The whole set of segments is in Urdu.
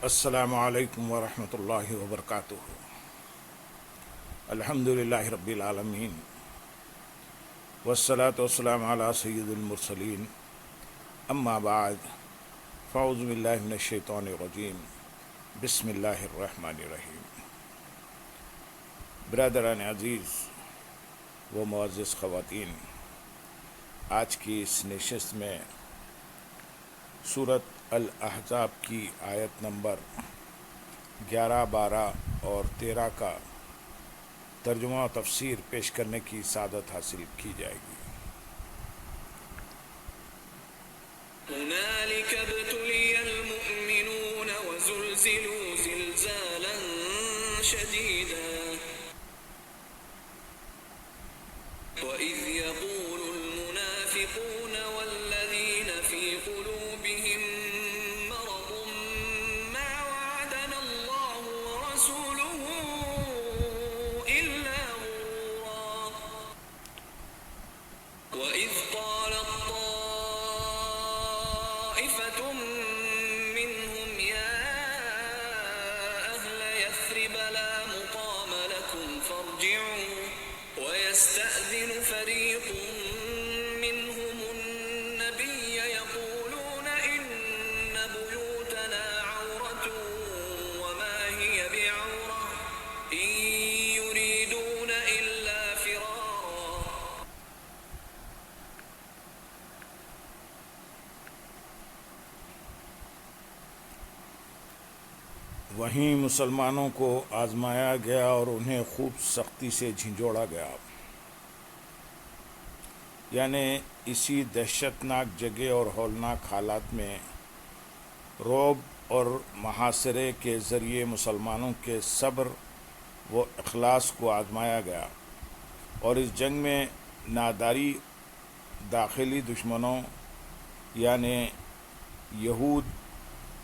السلام علیکم ورحمۃ اللہ وبرکاتہ۔ الحمد للہ رب العالمین والصلاة والسلام علی سید المرسلین، اما بعد فاعوذ باللہ من الشیطان الرجیم، بسم اللہ الرحمن الرحیم۔ برادران عزیز و معزز خواتین، آج کی اس نشست میں سورۃ الاحزاب کی آیت نمبر 11، 12 اور 13 کا ترجمہ و تفسیر پیش کرنے کی سعادت حاصل کی جائے گی۔ هنالك ابتلي المؤمنون وزلزلوا زلزالا شديدا وإذ يقول المنافقون والذين في قلوبهم مرض ما وعدنا الله ورسوله إلا غرورا وإذ قالت طائفة منهم يا أهل يثرب لا مقام لكم فارجعوا ويستأذن فريق منهم النبي يقولون إن بيوتنا عورة وما هي بعورة إن يريدون إلا فرارا وہیں مسلمانوں کو آزمایا گیا اور انہیں خوب سختی سے جھنجھوڑا گیا، یعنی اسی دہشتناک جگہ اور ہولناک حالات میں رعب اور محاصرے کے ذریعے مسلمانوں کے صبر و اخلاص کو آزمایا گیا، اور اس جنگ میں ناداری داخلی دشمنوں یعنی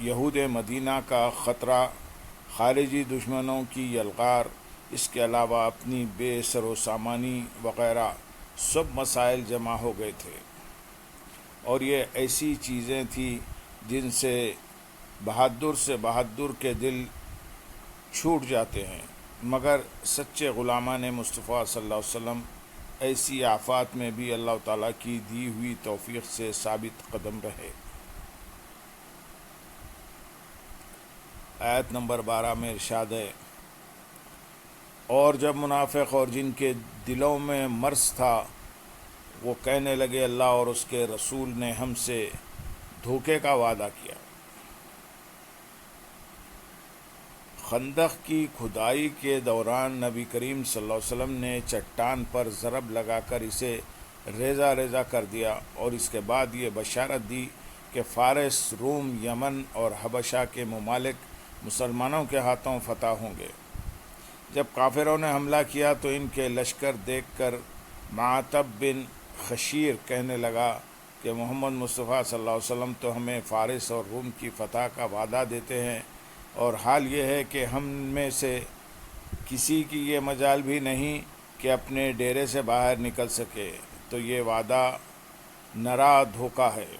یہود مدینہ کا خطرہ، خارجی دشمنوں کی یلغار، اس کے علاوہ اپنی بے سر و سامانی وغیرہ سب مسائل جمع ہو گئے تھے، اور یہ ایسی چیزیں تھیں جن سے بہادر کے دل چھوٹ جاتے ہیں، مگر سچے غلامان مصطفیٰ صلی اللہ علیہ وسلم ایسی آفات میں بھی اللہ تعالیٰ کی دی ہوئی توفیق سے ثابت قدم رہے۔ آیت نمبر 12 میں ارشاد ہے، اور جب منافق اور جن کے دلوں میں مرض تھا وہ کہنے لگے اللہ اور اس کے رسول نے ہم سے دھوکے کا وعدہ کیا۔ خندق کی کھدائی کے دوران نبی کریم صلی اللہ علیہ وسلم نے چٹان پر ضرب لگا کر اسے ریزہ ریزہ کر دیا، اور اس کے بعد یہ بشارت دی کہ فارس، روم، یمن اور حبشہ کے ممالک مسلمانوں کے ہاتھوں فتح ہوں گے۔ جب کافروں نے حملہ کیا تو ان کے لشکر دیکھ کر معتب بن خشیر کہنے لگا کہ محمد مصطفیٰ صلی اللہ علیہ وسلم تو ہمیں فارس اور روم کی فتح کا وعدہ دیتے ہیں، اور حال یہ ہے کہ ہم میں سے کسی کی یہ مجال بھی نہیں کہ اپنے ڈیرے سے باہر نکل سکے، تو یہ وعدہ نرا دھوکہ ہے۔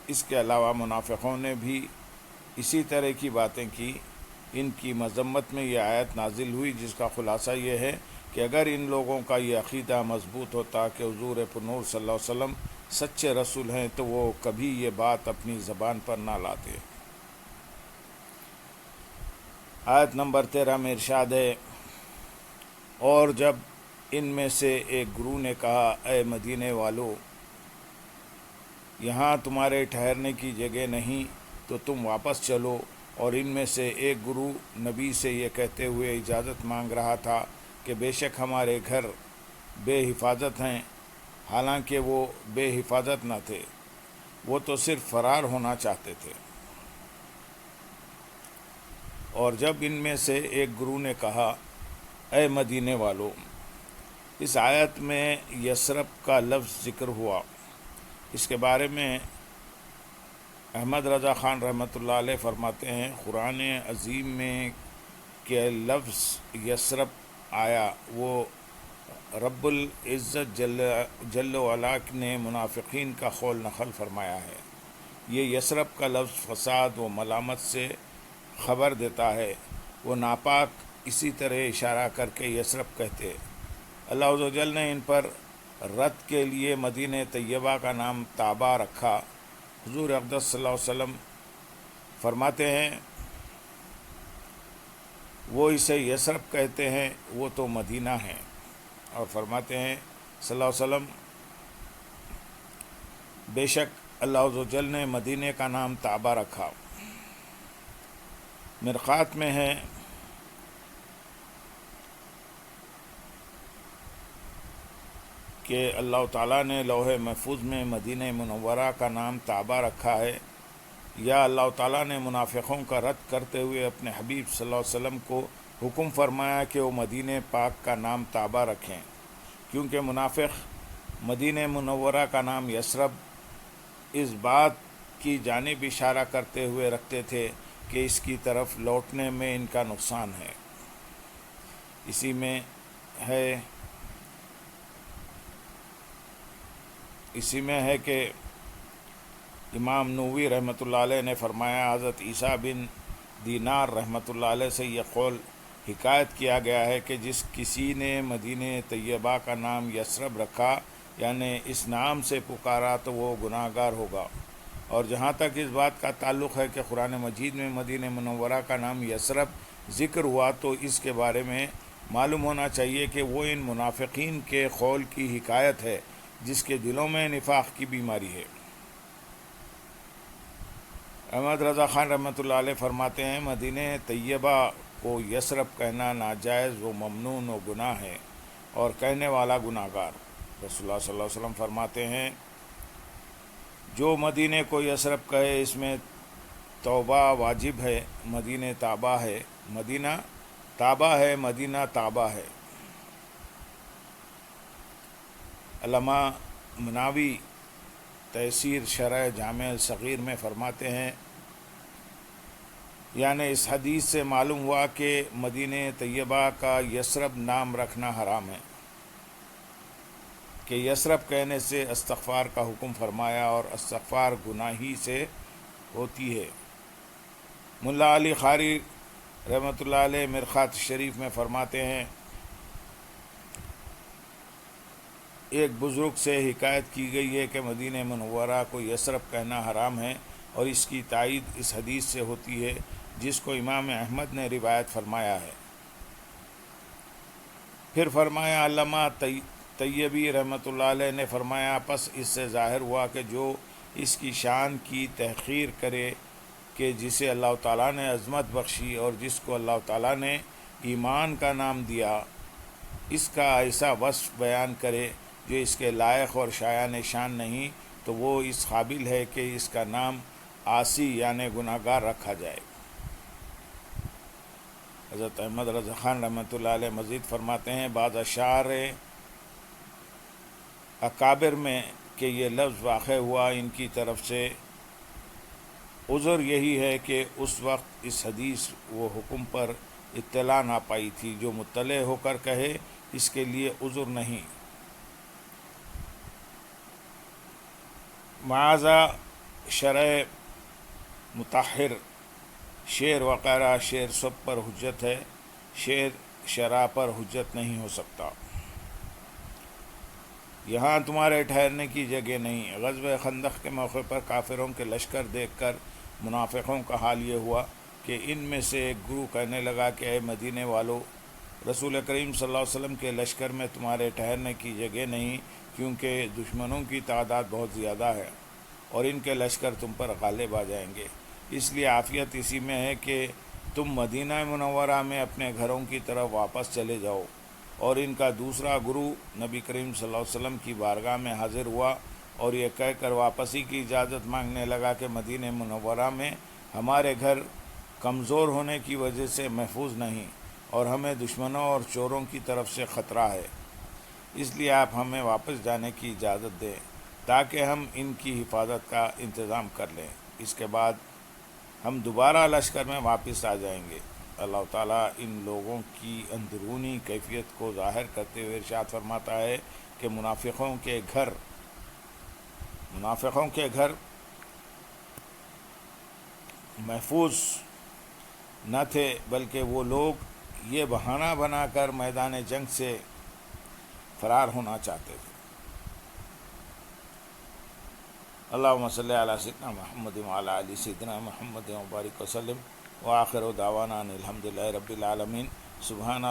اس کے علاوہ منافقوں نے بھی اسی طرح کی باتیں کی۔ ان کی مذمت میں یہ آیت نازل ہوئی، جس کا خلاصہ یہ ہے کہ اگر ان لوگوں کا یہ عقیدہ مضبوط ہوتا کہ حضور پرنور صلی اللہ علیہ وسلم سچے رسول ہیں تو وہ کبھی یہ بات اپنی زبان پر نہ لاتے۔ آیت نمبر 13 میں ارشاد ہے، اور جب ان میں سے ایک گروہ نے کہا اے مدینے والو، یہاں تمہارے ٹھہرنے کی جگہ نہیں تو تم واپس چلو، اور ان میں سے ایک گروہ نبی سے یہ کہتے ہوئے اجازت مانگ رہا تھا کہ بے شک ہمارے گھر بے حفاظت ہیں، حالانکہ وہ بے حفاظت نہ تھے، وہ تو صرف فرار ہونا چاہتے تھے۔ اور جب ان میں سے ایک گروہ نے کہا اے مدینے والو، اس آیت میں یثرب کا لفظ ذکر ہوا۔ اس کے بارے میں احمد رضا خان رحمۃ اللہ علیہ فرماتے ہیں، قرآن عظیم میں کہ لفظ یثرب آیا وہ رب العزت جل وعلا نے منافقین کا قول نقل فرمایا ہے، یہ یثرب کا لفظ فساد و ملامت سے خبر دیتا ہے۔ وہ ناپاک اسی طرح اشارہ کر کے یثرب کہتے۔ اللہ عز و جل نے ان پر رد کے لیے مدینہ طیبہ کا نام طابہ رکھا۔ حضور اقدس صلی اللہ علیہ وسلم فرماتے ہیں وہ اسے یثرب کہتے ہیں، وہ تو مدینہ ہے، اور فرماتے ہیں صلی اللہ علیہ وسلم بے شک اللہ عز و جل نے مدینہ کا نام طابہ رکھا۔ مرقات میں ہے کہ اللہ تعالیٰ نے لوح محفوظ میں مدینہ منورہ کا نام طابہ رکھا ہے، یا اللہ تعالیٰ نے منافقوں کا رد کرتے ہوئے اپنے حبیب صلی اللہ علیہ وسلم کو حکم فرمایا کہ وہ مدینہ پاک کا نام طابہ رکھیں، کیونکہ منافق مدینہ منورہ کا نام یثرب اس بات کی جانب اشارہ کرتے ہوئے رکھتے تھے کہ اس کی طرف لوٹنے میں ان کا نقصان ہے۔ اسی میں ہے کہ امام نووی رحمۃ اللہ علیہ نے فرمایا حضرت عیسیٰ بن دینار رحمۃ اللہ علیہ سے یہ قول حکایت کیا گیا ہے کہ جس کسی نے مدینہ طیبہ کا نام یثرب رکھا، یعنی اس نام سے پکارا، تو وہ گناہ گار ہوگا۔ اور جہاں تک اس بات کا تعلق ہے کہ قرآن مجید میں مدینہ منورہ کا نام یثرب ذکر ہوا، تو اس کے بارے میں معلوم ہونا چاہیے کہ وہ ان منافقین کے قول کی حکایت ہے جس کے دلوں میں نفاق کی بیماری ہے۔ احمد رضا خان رحمۃ اللہ علیہ فرماتے ہیں مدینہ طیبہ کو یثرب کہنا ناجائز و ممنون و گناہ ہے، اور کہنے والا گناہ گار۔ رسول اللہ صلی اللہ علیہ وسلم فرماتے ہیں جو مدینہ کو یثرب کہے اس میں توبہ واجب ہے۔ مدینہ طابہ ہے، مدینہ طابہ ہے، مدینہ طابہ ہے۔ علامہ مناوی تفسیر شرح جامع صغیر میں فرماتے ہیں یعنی اس حدیث سے معلوم ہوا کہ مدینہ طیبہ کا یثرب نام رکھنا حرام ہے، کہ یثرب کہنے سے استغفار کا حکم فرمایا، اور استغفار گناہی سے ہوتی ہے۔ ملا علی قاری رحمۃ اللہ علیہ مرقات شریف میں فرماتے ہیں ایک بزرگ سے حکایت کی گئی ہے کہ مدینہ منورہ کو یثرب کہنا حرام ہے، اور اس کی تائید اس حدیث سے ہوتی ہے جس کو امام احمد نے روایت فرمایا ہے۔ پھر فرمایا علامہ طیبی رحمۃ اللہ علیہ نے فرمایا پس اس سے ظاہر ہوا کہ جو اس کی شان کی تحقیر کرے کہ جسے اللہ تعالیٰ نے عظمت بخشی اور جس کو اللہ تعالیٰ نے ایمان کا نام دیا، اس کا ایسا وصف بیان کرے جو اس کے لائق اور شایان شان نہیں، تو وہ اس قابل ہے کہ اس کا نام عاصی یعنی گناہ گار رکھا جائے۔ حضرت احمد رضا خان رحمۃ اللہ علیہ مزید فرماتے ہیں بعض اشعار اکابر میں کہ یہ لفظ واقع ہوا ان کی طرف سے عذر یہی ہے کہ اس وقت اس حدیث و حکم پر اطلاع نہ پائی تھی، جو مطلع ہو کر کہے اس کے لیے عذر نہیں۔ معاذہ شرع مطہر شعر وغیرہ شعر سب پر حجت ہے، شعر شرع پر حجت نہیں ہو سکتا۔ یہاں تمہارے ٹھہرنے کی جگہ نہیں۔ غزوہ خندق کے موقع پر کافروں کے لشکر دیکھ کر منافقوں کا حال یہ ہوا کہ ان میں سے ایک گروہ کہنے لگا کہ اے مدینے والو، رسول کریم صلی اللہ علیہ وسلم کے لشکر میں تمہارے ٹھہرنے کی جگہ نہیں، کیونکہ دشمنوں کی تعداد بہت زیادہ ہے اور ان کے لشکر تم پر غالب آ جائیں گے، اس لیے عافیت اسی میں ہے کہ تم مدینہ منورہ میں اپنے گھروں کی طرف واپس چلے جاؤ۔ اور ان کا دوسرا گروہ نبی کریم صلی اللہ علیہ وسلم کی بارگاہ میں حاضر ہوا اور یہ کہہ کر واپسی کی اجازت مانگنے لگا کہ مدینہ منورہ میں ہمارے گھر کمزور ہونے کی وجہ سے محفوظ نہیں، اور ہمیں دشمنوں اور چوروں کی طرف سے خطرہ ہے، اس لیے آپ ہمیں واپس جانے کی اجازت دیں تاکہ ہم ان کی حفاظت کا انتظام کر لیں، اس کے بعد ہم دوبارہ لشکر میں واپس آ جائیں گے۔ اللہ تعالیٰ ان لوگوں کی اندرونی کیفیت کو ظاہر کرتے ہوئے ارشاد فرماتا ہے کہ منافقوں کے گھر محفوظ نہ تھے، بلکہ وہ لوگ یہ بہانہ بنا کر میدان جنگ سے فرار ہونا چاہتے تھے۔ اللہم صلی علی سیدنا محمد وعلی آل سیدنا محمد وبارک وسلم، وآخر دعوانا ان الحمد للہ رب العالمین۔ سبحان